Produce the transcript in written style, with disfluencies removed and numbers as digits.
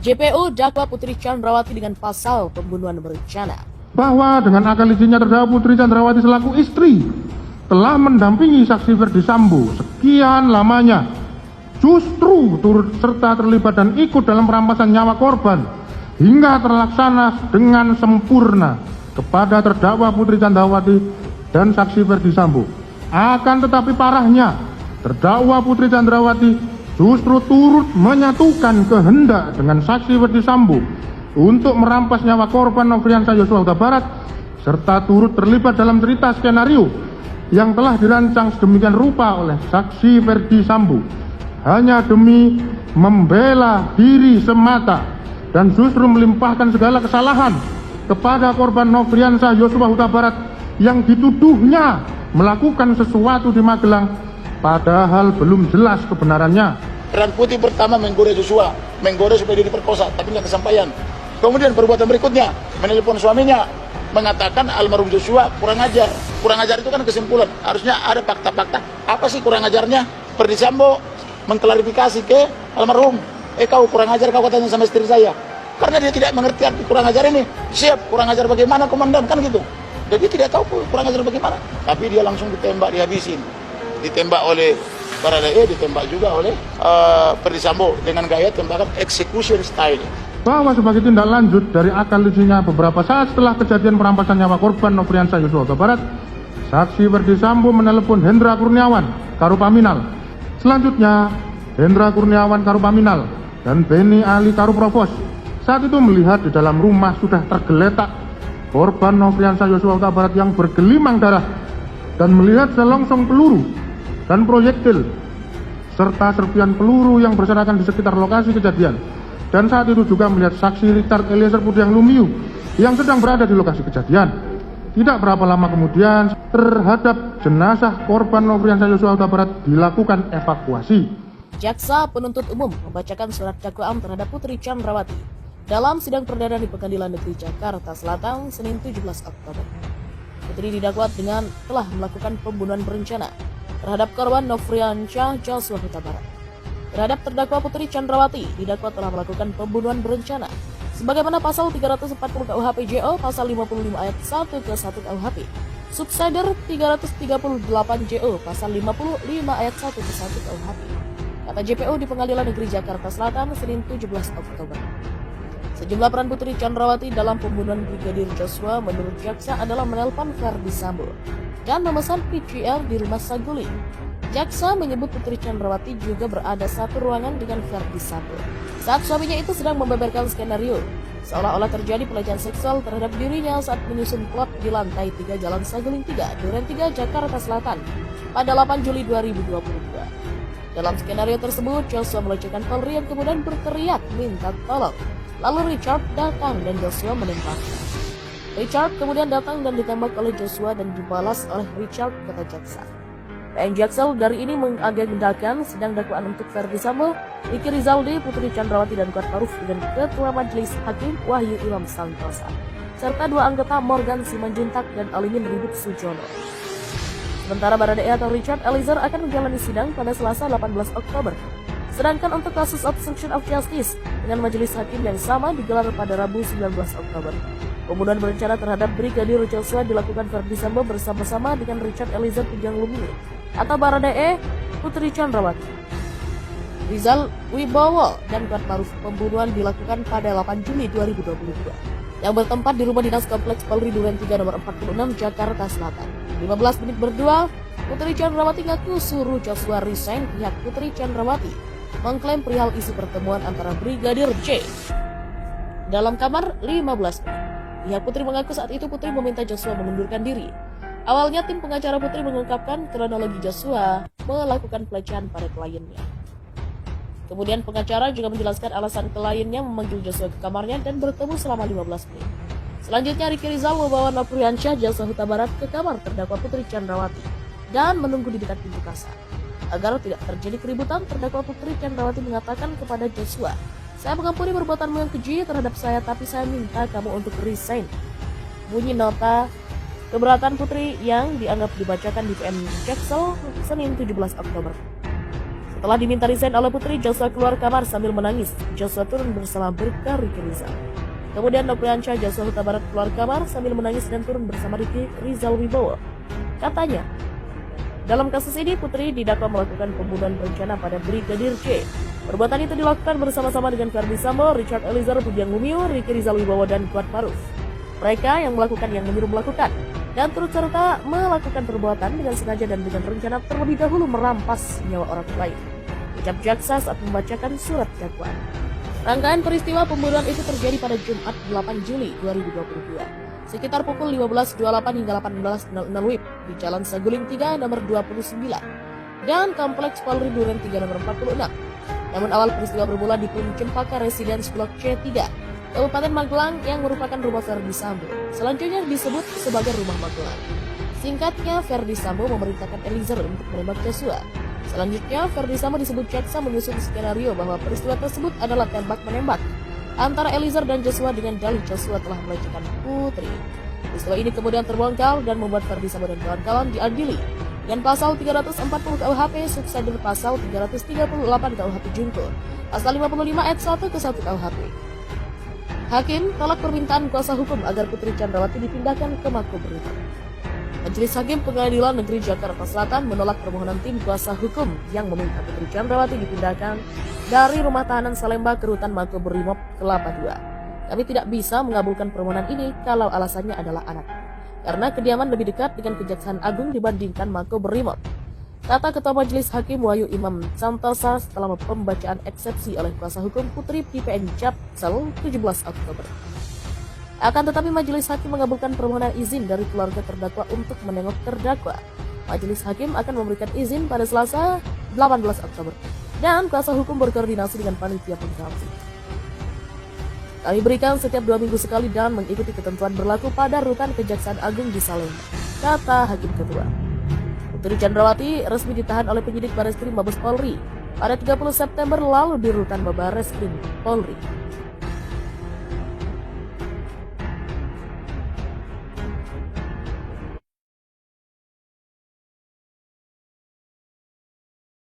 JPU dakwa Putri Chandrawati dengan pasal pembunuhan berencana. Bahwa dengan akal izinnya terdakwa Putri Chandrawati selaku istri telah mendampingi saksi Ferdi Sambo sekian lamanya, justru turut serta terlibat dan ikut dalam perampasan nyawa korban hingga terlaksana dengan sempurna kepada terdakwa Putri Chandrawati dan saksi Ferdi Sambo. Akan tetapi parahnya, terdakwa Putri Chandrawati justru turut menyatukan kehendak dengan saksi Ferdi Sambo untuk merampas nyawa korban Nofriansah Yosua Huta Barat serta turut terlibat dalam cerita skenario yang telah dirancang sedemikian rupa oleh saksi Ferdi Sambo hanya demi membela diri semata dan justru melimpahkan segala kesalahan kepada korban Nofriansah Yosua Huta Barat yang dituduhnya melakukan sesuatu di Magelang padahal belum jelas kebenarannya. Peran Putih pertama menggoda Joshua, menggoda supaya dia diperkosa, tapi nggak kesampaian. Kemudian perbuatan berikutnya, menelpon suaminya, mengatakan almarhum Joshua kurang ajar. Kurang ajar itu kan kesimpulan, harusnya ada fakta-fakta. Apa sih kurang ajarnya? Ferdi Sambo mengklarifikasi ke almarhum, kau kurang ajar kau katanya sama istri saya. Karena dia tidak mengerti arti kurang ajar ini. Siap, kurang ajar bagaimana komandan, kan gitu. Jadi tidak tahu kurang ajar bagaimana. Tapi dia langsung ditembak, dihabisin. Ditembak oleh Baradae, ditembak juga oleh Ferdi Sambo dengan gaya tembakan execution style. Bahwa sebagai tindak lanjut dari akal izinnya beberapa saat setelah kejadian perampasan nyawa korban Nofriansah Yosua Huta Barat, saksi Ferdi Sambo menelepon Hendra Kurniawan, Karupaminal. Selanjutnya, Hendra Kurniawan Karupaminal dan Beni Ali Karuprovos saat itu melihat di dalam rumah sudah tergeletak korban Nofriansah Yosua Huta Barat yang bergelimang darah dan melihat selongsong peluru dan proyektil serta serpian peluru yang berserakan di sekitar lokasi kejadian. Dan saat itu juga melihat saksi Richard Eliezer Pudiang Lumiu yang sedang berada di lokasi kejadian. Tidak berapa lama kemudian terhadap jenazah korban Nofriansah Yosua Huta Barat dilakukan evakuasi. Jaksa penuntut umum membacakan surat dakwaan terhadap Putri Chandrawati dalam sidang perdana di Pengadilan Negeri Jakarta Selatan Senin 17 Oktober. Putri didakwa dengan telah melakukan pembunuhan berencana terhadap korban Nofriansah Yosua Huta Barat. Terhadap terdakwa Putri Chandrawati didakwa telah melakukan pembunuhan berencana sebagaimana pasal 340 KUHP JO, pasal 55 ayat 1 ke 1 KUHP, subsider 338 JO, pasal 55 ayat 1 ke 1 KUHP, kata JPU di Pengadilan Negeri Jakarta Selatan Senin 17 Oktober. Sejumlah peran Putri Chandrawati dalam pembunuhan Brigadir Joshua menurut jaksa adalah menelpon Ferdi Sambo dan memesan PCR di rumah Saguling. Jaksa menyebut Putri Chandrawati juga berada satu ruangan dengan Ferdi Sambo saat suaminya itu sedang membeberkan skenario seolah-olah terjadi pelecehan seksual terhadap dirinya saat menyusun plot di lantai 3 Jalan Saguling 3, Duren 3, Jakarta Selatan pada 8 Juli 2022. Dalam skenario tersebut, Joshua melecehkan Polri yang kemudian berteriak minta tolong. Lalu Richard datang dan Joshua menembaknya. Richard kemudian datang dan ditembak oleh Joshua dan dibalas oleh Richard, kata jaksa. PN Jaksel dari ini mengagendakan sidang dakwaan untuk Ferdi Sambo, Riki Rizaldi, Putri Chandrawati dan Kuatmaruf dengan Ketua Majelis Hakim Wahyu Imam Santosa, serta dua anggota Morgan Simanjuntak dan Alimin Ribut Sujono. Sementara Baradae atau Richard Eliezer akan menjalani sidang pada Selasa 18 Oktober. Sedangkan untuk kasus obstruction of justice dengan majelis hakim yang sama digelar pada Rabu 19 Oktober. Pembunuhan berencana terhadap Brigadir Joshua dilakukan Ferdi Sambo bersama-sama dengan Richard Eliezer Pudiang Lumiu atau Baradae, Putri Chandrawati, Rizal Wibowo dan Kuatmaruf. Pembunuhan dilakukan pada 8 Juli 2022 yang bertempat di rumah dinas kompleks Polri Duren 3 nomor 46 Jakarta Selatan. 15 menit berdua, Putri Chandrawati ngaku suruh Joshua resign. Pihak Putri Chandrawati mengklaim perihal isu pertemuan antara Brigadir J dalam kamar 15 menit. Pihak Putri mengaku saat itu Putri meminta Joshua mengundurkan diri. Awalnya tim pengacara Putri mengungkapkan kronologi Joshua melakukan pelecehan pada kliennya. Kemudian pengacara juga menjelaskan alasan kliennya memanggil Joshua ke kamarnya dan bertemu selama 15 menit. Selanjutnya Riki Rizal membawa Nofriansah Yosua Huta Barat ke kamar terdakwa Putri Chandrawati dan menunggu di dekat pintu kasar. Agar tidak terjadi keributan, terdakwa Putri Chandrawati mengatakan kepada Joshua, "Saya mengampuni perbuatanmu yang keji terhadap saya, tapi saya minta kamu untuk resign." Bunyi nota keberatan Putri yang dianggap dibacakan di PN Jaksel Senin 17 Oktober. Setelah diminta resign oleh Putri, Joshua keluar kamar sambil menangis. Joshua turun bersama Bribka Riki Rizal. Kemudian Nopriansyah Joshua Huta Barat keluar kamar sambil menangis dan turun bersama Riki Rizal Wibowo. Katanya, dalam kasus ini Putri didakwa melakukan pembunuhan berencana pada Brigadir J. Perbuatan itu dilakukan bersama-sama dengan Ferdi Sambo, Richard Eliezer Budiang Lumiu, Riki Rizal Wibowo, dan Kuat Maruf. Mereka yang melakukan yang menyuruh melakukan dan turut serta melakukan perbuatan dengan sengaja dan dengan rencana terlebih dahulu merampas nyawa orang lain. Ucap jaksa saat membacakan surat dakwaan. Rangkaian peristiwa pembunuhan itu terjadi pada Jumat 8 Juli 2022 sekitar pukul 15.28 hingga 18.00 WIB di Jalan Saguling 3 nomor 29 dan Kompleks Polri Duren 3 nomor 46. Namun awal peristiwa bermula di Pun Cempaka Residence Blok C3, Kabupaten Magelang yang merupakan rumah Ferdi Sambo. Selanjutnya disebut sebagai rumah Magelang. Singkatnya, Ferdi Sambo memerintahkan Eliezer untuk menembak Joshua. Selanjutnya, Ferdi Sambo disebut jaksa menyusun skenario bahwa peristiwa tersebut adalah tembak-menembak antara Eliezer dan Joshua dengan dalih Joshua telah melecehkan Putri. Peristiwa ini kemudian terbongkar dan membuat Ferdi Sambo dan kawan-kawan diadili dengan pasal 340 KUHP subsider pasal 338 KUHP Junto, pasal 55 ayat 1 ke 1 KUHP. Hakim tolak permintaan kuasa hukum agar Putri Chandrawati dipindahkan ke Makobrimob. Majelis Hakim Pengadilan Negeri Jakarta Selatan menolak permohonan tim kuasa hukum yang meminta Putri Chandrawati dipindahkan dari rumah tahanan Salemba ke rutan Makobrimob Kelapa II. Kami tidak bisa mengabulkan permohonan ini kalau alasannya adalah anak, karena kediaman lebih dekat dengan Kejaksaan Agung dibandingkan Makobrimob, kata Ketua Majelis Hakim Wahyu Imam Santosa setelah pembacaan eksepsi oleh kuasa hukum Putri di PN Jaksel 17 Oktober. Akan tetapi Majelis Hakim mengabulkan permohonan izin dari keluarga terdakwa untuk menengok terdakwa. Majelis Hakim akan memberikan izin pada Selasa 18 Oktober dan kuasa hukum berkoordinasi dengan panitia pengganti. Kami berikan setiap 2 minggu sekali dan mengikuti ketentuan berlaku pada rutan Kejaksaan Agung di Salemba, kata Hakim Ketua. Putri Chandrawati resmi ditahan oleh penyidik Bareskrim Mabes Polri pada 30 September lalu di rutan Bareskrim Polri.